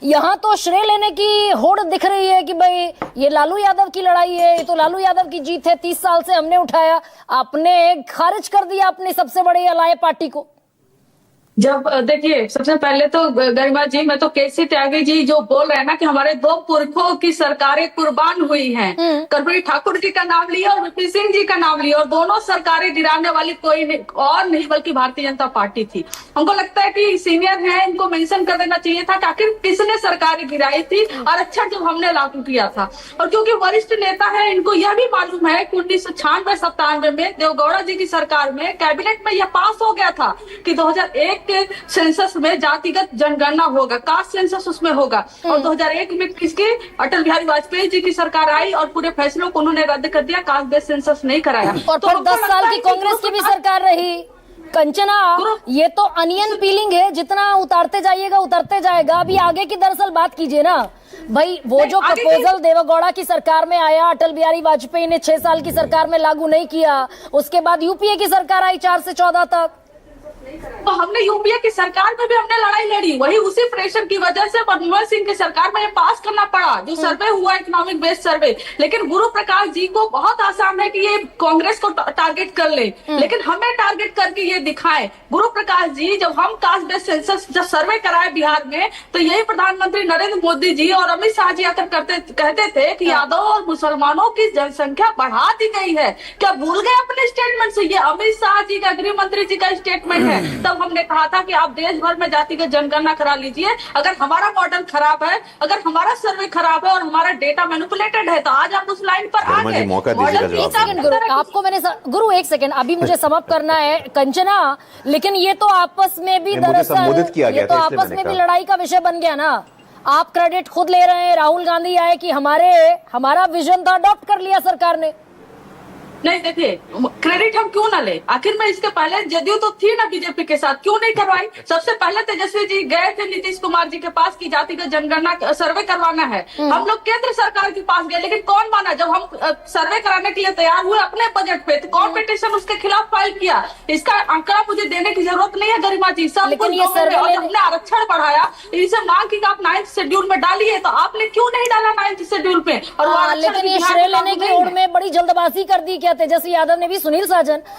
यहाँ तो श्रेय लेने की होड़ दिख रही है कि भाई ये लालू यादव की लड़ाई है, ये तो लालू यादव की जीत है, 30 साल से हमने उठाया, आपने खारिज कर दिया अपनी सबसे बड़ी अलाय पार्टी को। जब देखिए, सबसे पहले तो गरिमा जी, मैं तो केसी त्यागी जी जो बोल रहे हैं ना कि हमारे दो पुरखों की सरकारें कुर्बान हुई हैं, कर्पूरी ठाकुर जी का नाम लिया और वीपी सिंह जी का नाम लिया, और दोनों सरकारें गिराने वाली कोई नहीं, और नहीं बल्कि भारतीय जनता पार्टी थी। हमको लगता है कि सीनियर है, इनको मेंशन कर देना चाहिए था कि आखिर किसने सरकारें गिराई थी और अच्छा जो हमने लागू किया था। और क्योंकि वरिष्ठ नेता है, इनको यह भी मालूम है कि 1996-97 में देवगौड़ा जी की सरकार में कैबिनेट में यह पास हो गया था कि 2001 के सेंसस में जातिगत जनगणना होगा, कास्ट सेंसस उसमें होगा। और 2001 में किसकी, अटल बिहारी वाजपेयी जी की सरकार आई और पूरे फैसलों को उन्होंने रद्द कर दिया, कास्ट बेस्ड सेंसस नहीं कराया। और फिर 10 साल की कांग्रेस की भी सरकार रही। कंचना, ये तो अनियन पीलिंग है, जितना उतारते जाइएगा उतरते जाएगा। अभी आगे की दरअसल बात कीजिए ना भाई। वो जो प्रपोजल देवगौड़ा की सरकार में आया, अटल बिहारी वाजपेयी ने 6 साल की सरकार में लागू नहीं किया, उसके बाद यूपीए की सरकार आई 4 से 14 तक। तो हमने यूपीए की सरकार में भी हमने लड़ाई लड़ी, वही उसी प्रेशर की वजह से मनमोहन सिंह की सरकार में पास करना पड़ा जो सर्वे हुआ, इकोनॉमिक बेस्ड सर्वे। लेकिन गुरु प्रकाश जी को बहुत आसान है कि ये कांग्रेस को टारगेट कर ले, लेकिन हमें टारगेट करके ये दिखाएं। गुरु प्रकाश जी, जब हम कास्ट बेस्ड सेंसस जब सर्वे कराए बिहार में, तो यही प्रधानमंत्री नरेंद्र मोदी जी और अमित शाह जी आकर कहते थे कि यादव और मुसलमानों की जनसंख्या बढ़ा दी गई है। क्या भूल गए अपने स्टेटमेंट से? ये अमित शाह जी का, गृह मंत्री जी का स्टेटमेंट है। तब हमने कहा था कि आप देश भर में जातिगत जनगणना करा लीजिए। अगर हमारा मॉडल खराब है, अगर हमारा सर्वे खराब है और हमारा डेटा मैनिपुलेटेड है, तो आज आप उस लाइन पर आ गए। आपको मैंने गुरु एक सेकंड, अभी मुझे समाप्त करना है कंचना। लेकिन ये तो आपस में भी दरअसल ये तो आपस में भी लड़ाई का विषय बन गया ना। आप क्रेडिट खुद ले रहे हैं, राहुल गांधी आए कि हमारा विजन तो अडॉप्ट कर लिया सरकार ने। नहीं, देखिए, क्रेडिट हम क्यों ना ले, आखिर में इसके पहले जदयू तो थी ना बीजेपी के साथ, क्यों नहीं करवाई? सबसे पहले तेजस्वी जी गए थे नीतीश कुमार जी के पास की जातिगत जनगणना सर्वे करवाना है। हम लोग केंद्र सरकार के पास गए, लेकिन कौन माना? जब हम सर्वे कराने के लिए तैयार हुए अपने बजट पे, तो कौन पिटीशन उसके खिलाफ फाइल किया? इसका आंकड़ा मुझे देने की जरूरत नहीं है गरिमा जी, सब कुछ। हमने आरक्षण बढ़ाया, इनसे मांग की आप 9th शेड्यूल में डालिए, तो आपने क्यों नहीं डाला 9th शेड्यूल पे? और लेकिन ये श्रेय लेने की ओर में बड़ी जल्दबाजी कर दी क्या तेजस्वी यादव ने भी, सुनील साजन?